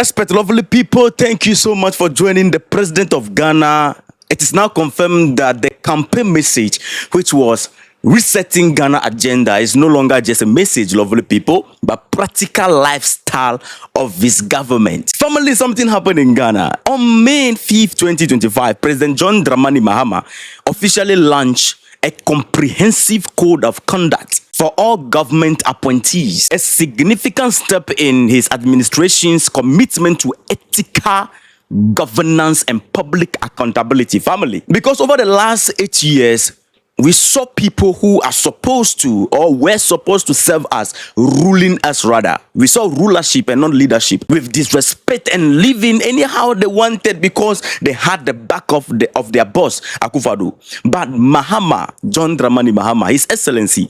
Respect, lovely people. Thank you so much for joining the President of Ghana. It is now confirmed that the campaign message, which was resetting Ghana agenda, is no longer just a message, lovely people, but practical lifestyle of his government. Finally, something happened in Ghana. On May 5th, 2025, President John Dramani Mahama officially launched a comprehensive code of conduct for all government appointees, a significant step in his administration's commitment to ethical governance and public accountability. Family, because over the last 8 years, we saw people who are supposed to or were supposed to serve us, ruling us rather. We saw rulership and not leadership with disrespect and living anyhow they wanted because they had the back of their boss, Akufo-Addo. But Mahama, John Dramani Mahama, His Excellency,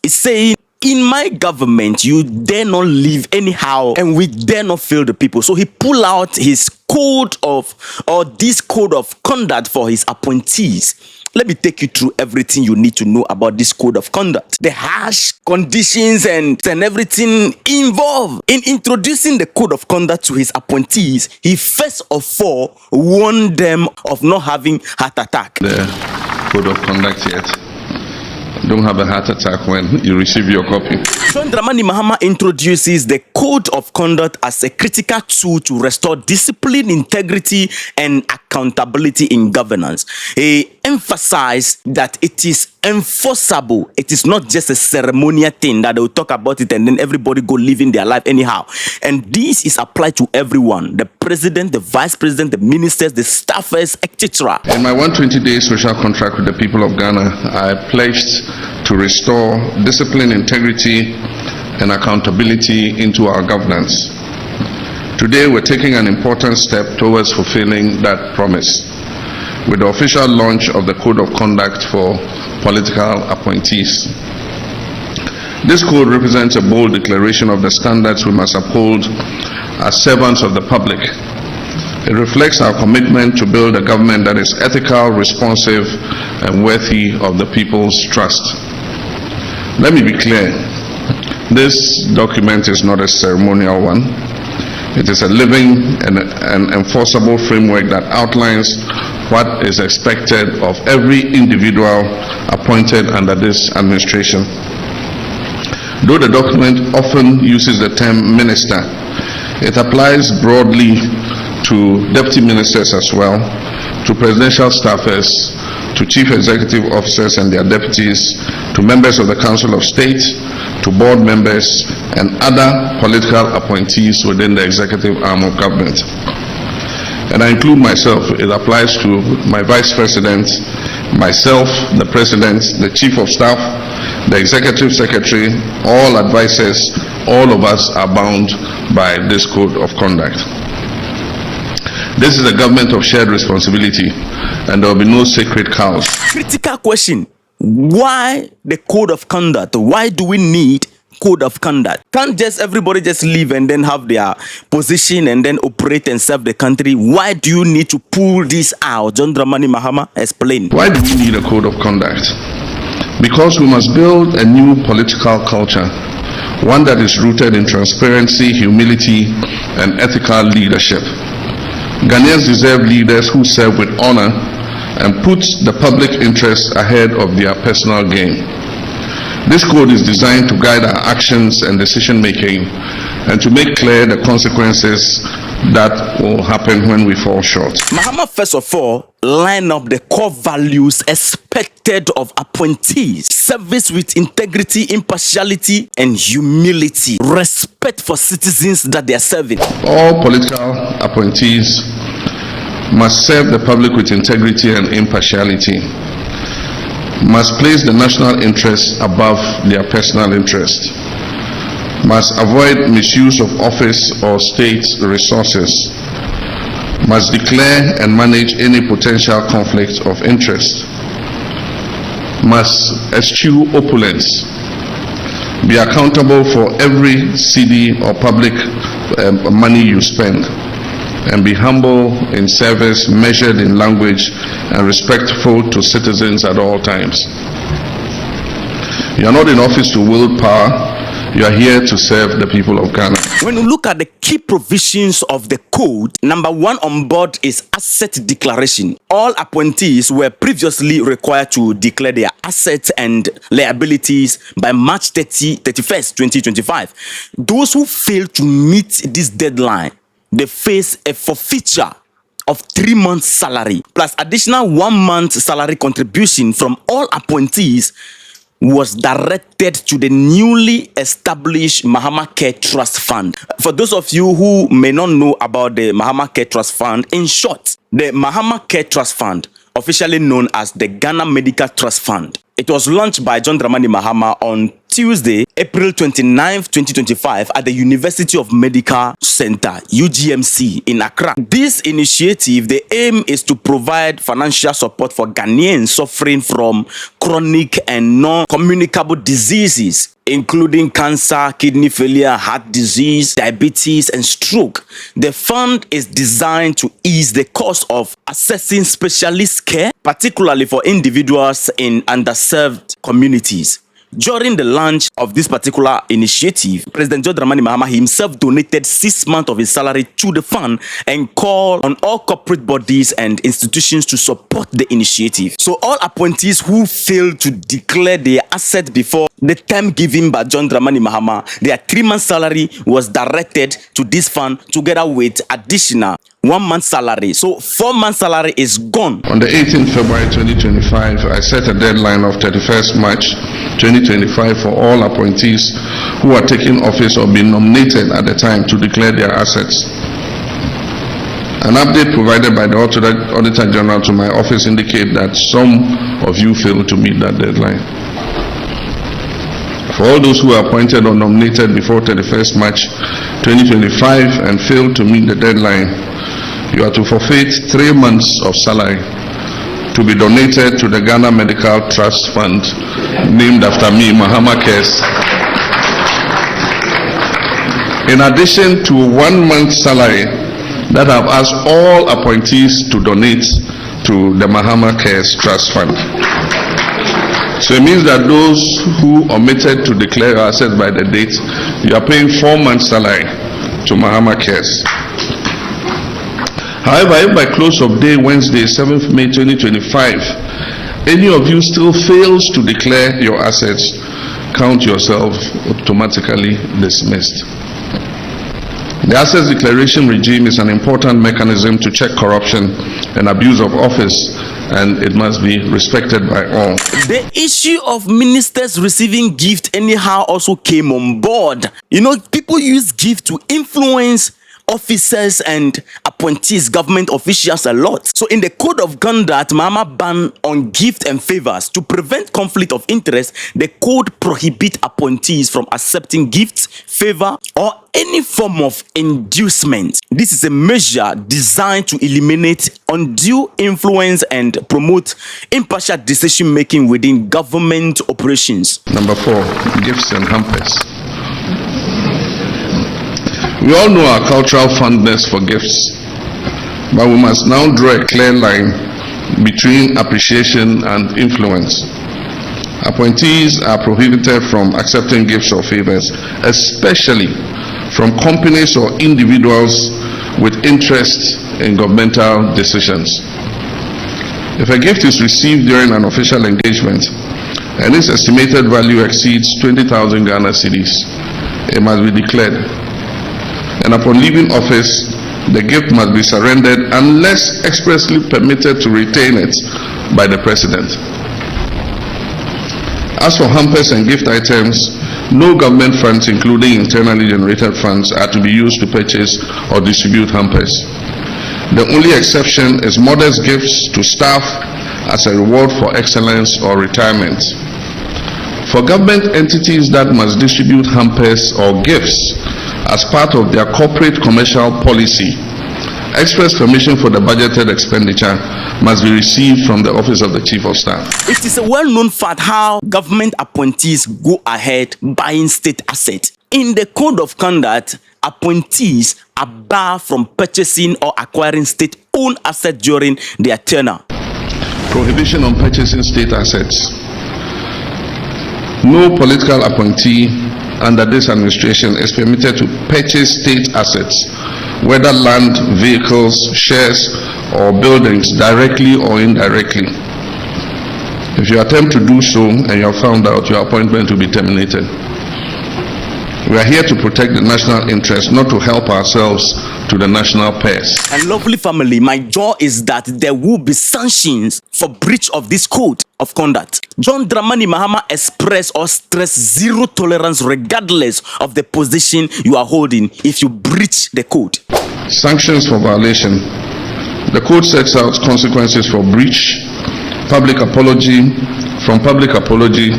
is saying, in my government, you dare not live anyhow and we dare not fail the people. So he pulled out his code of conduct for his appointees. Let me take you through everything you need to know about this code of conduct. The harsh conditions and everything involved in introducing the code of conduct to his appointees. He first of all warned them of not having heart attack. The code of conduct yet. Don't have a heart attack when you receive your copy. John Dramani Mahama introduces the code of conduct as a critical tool to restore discipline, integrity, and accountability in governance. He emphasized that it is enforceable. It is not just a ceremonial thing that they will talk about it and then everybody go living their life anyhow. And this is applied to everyone: the president, the vice president, the ministers, the staffers, etc. In my 120-day social contract with the people of Ghana, I pledged to restore discipline, integrity, and accountability into our governance. Today, we're taking an important step towards fulfilling that promise with the official launch of the Code of Conduct for political appointees. This code represents a bold declaration of the standards we must uphold as servants of the public. It reflects our commitment to build a government that is ethical, responsive, and worthy of the people's trust. Let me be clear, this document is not a ceremonial one. It is a living and enforceable framework that outlines what is expected of every individual appointed under this administration. Though the document often uses the term minister, it applies broadly to deputy ministers as well, to presidential staffers, to chief executive officers and their deputies, to members of the Council of State, to board members and other political appointees within the executive arm of government. And I include myself. It applies to my vice president, myself, the president, the chief of staff, the executive secretary, all advisors. All of us are bound by this code of conduct. This is a government of shared responsibility, and there will be no sacred cows. Critical question: why the code of conduct? Why do we need code of conduct? Can't just everybody just live and then have their position and then operate and serve the country? Why do you need to pull this out? John Dramani Mahama explained. Why do we need a code of conduct? Because we must build a new political culture, one that is rooted in transparency, humility, and ethical leadership. Ghanaians deserve leaders who serve with honor and put the public interest ahead of their personal gain. This code is designed to guide our actions and decision making and to make clear the consequences that will happen when we fall short. Mahama first of all line up the core values expected of appointees: service with integrity, impartiality, and humility, respect for citizens that they are serving. All political appointees must serve the public with integrity and impartiality, must place the national interest above their personal interest, must avoid misuse of office or state resources, must declare and manage any potential conflict of interest, must eschew opulence, be accountable for every cedi or public money you spend, and be humble in service, measured in language, and respectful to citizens at all times. You are not in office to wield power. You are here to serve the people of Ghana. When you look at the key provisions of the code, number 1 on board is asset declaration. All appointees were previously required to declare their assets and liabilities by March 31st, 2025. Those who fail to meet this deadline, they face a forfeiture of 3 months' salary plus additional 1 month salary contribution from all appointees was directed to the newly established Mahama Care Trust Fund. For those of you who may not know about the Mahama Care Trust Fund, in short, the Mahama Care Trust Fund, officially known as the Ghana Medical Trust Fund, it was launched by John Dramani Mahama on Tuesday, April 29, 2025 at the University of Medical Center, UGMC in Accra. This initiative, the aim is to provide financial support for Ghanaians suffering from chronic and non-communicable diseases, including cancer, kidney failure, heart disease, diabetes, and stroke. The fund is designed to ease the cost of accessing specialist care, particularly for individuals in underserved communities. During the launch of this particular initiative, President John Dramani Mahama himself donated 6 months of his salary to the fund and called on all corporate bodies and institutions to support the initiative. So all appointees who failed to declare their assets before the time given by John Dramani Mahama, their 3 months salary was directed to this fund together with additional 1 month salary. So 4 months salary is gone. On the 18th February 2025, I set a deadline of 31st March 2025 for all appointees who are taking office or being nominated at the time to declare their assets. An update provided by the Auditor General to my office indicate that some of you failed to meet that deadline. For all those who are appointed or nominated before 31st March 2025 and failed to meet the deadline, you are to forfeit 3 months of salary to be donated to the Ghana Medical Trust Fund, named after me, Mahama Cares. In addition to 1 month's salary that I've asked all appointees to donate to the Mahama Cares Trust Fund. So it means that those who omitted to declare assets by the date, you are paying 4 months salary to Mahama Cares. However, if by close of day Wednesday, 7th May 2025, any of you still fails to declare your assets, count yourself automatically dismissed. The assets declaration regime is an important mechanism to check corruption and abuse of office, and it must be respected by all. The issue of ministers receiving gift anyhow also came on board. You know, people use gift to influence officers and appointees, government officials a lot. So in the code of conduct, Mahama ban on gift and favors. To prevent conflict of interest, the code prohibits appointees from accepting gifts, favor, or any form of inducement. This is a measure designed to eliminate undue influence and promote impartial decision making within government operations. Number 4, gifts and hampers. We all know our cultural fondness for gifts, but we must now draw a clear line between appreciation and influence. Appointees are prohibited from accepting gifts or favors, especially from companies or individuals with interest in governmental decisions. If a gift is received during an official engagement and its estimated value exceeds 20,000 Ghana cedis, it must be declared. And upon leaving office, the gift must be surrendered unless expressly permitted to retain it by the President. As for hampers and gift items, no government funds, including internally generated funds, are to be used to purchase or distribute hampers. The only exception is modest gifts to staff as a reward for excellence or retirement. For government entities that must distribute hampers or gifts as part of their corporate commercial policy, express permission for the budgeted expenditure must be received from the Office of the Chief of Staff. It is a well-known fact how government appointees go ahead buying state assets. In the code of conduct, appointees are barred from purchasing or acquiring state-owned assets during their tenure. Prohibition on purchasing state assets. No political appointee under this administration is permitted to purchase state assets, whether land, vehicles, shares, or buildings, directly or indirectly. If you attempt to do so and you are found out, your appointment will be terminated. We are here to protect the national interest, not to help ourselves to the national purse. And lovely family, my joy is that there will be sanctions for breach of this code of conduct. John Dramani Mahama expressed or stressed zero tolerance regardless of the position you are holding if you breach the code. Sanctions for violation. The code sets out consequences for breach, public apology, from public apology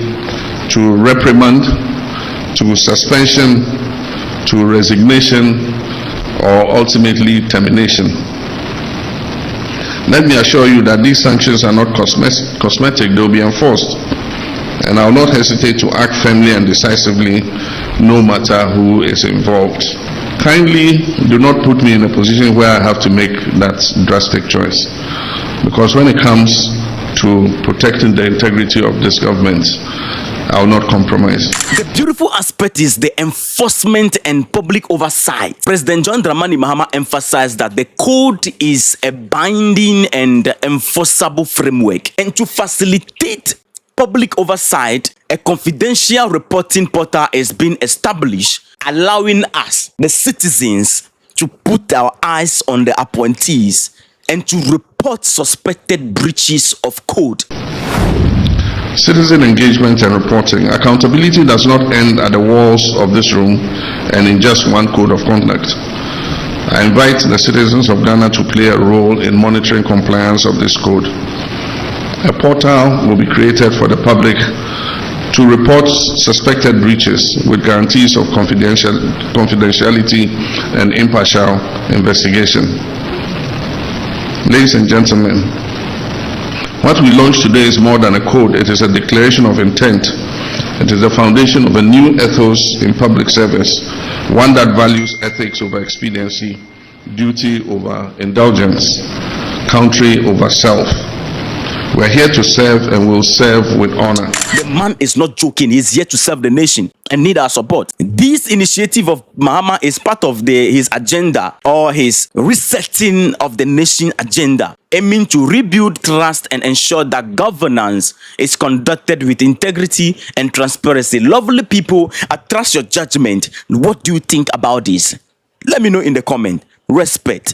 to reprimand, to suspension, to resignation, or ultimately termination. Let me assure you that these sanctions are not cosmetic, they will be enforced. And I will not hesitate to act firmly and decisively no matter who is involved. Kindly do not put me in a position where I have to make that drastic choice. Because when it comes to protecting the integrity of this government, I will not compromise. The beautiful aspect is the enforcement and public oversight. President John Dramani Mahama emphasized that the code is a binding and enforceable framework. And to facilitate public oversight, a confidential reporting portal is being established, allowing us, the citizens, to put our eyes on the appointees and to report suspected breaches of code. Citizen engagement and reporting. Accountability does not end at the walls of this room and in just one code of conduct. I invite the citizens of Ghana to play a role in monitoring compliance of this code. A portal will be created for the public to report suspected breaches with guarantees of confidentiality and impartial investigation. Ladies and gentlemen, what we launched today is more than a code. It is a declaration of intent. It is the foundation of a new ethos in public service, one that values ethics over expediency, duty over indulgence, country over self. We're here to serve and will serve with honor. The man is not joking. He's here to serve the nation and need our support. This initiative of Mahama is part of his agenda, or his resetting of the nation agenda, aiming to rebuild trust and ensure that governance is conducted with integrity and transparency. Lovely people, I trust your judgment. What do you think about this? Let me know in the comment. Respect.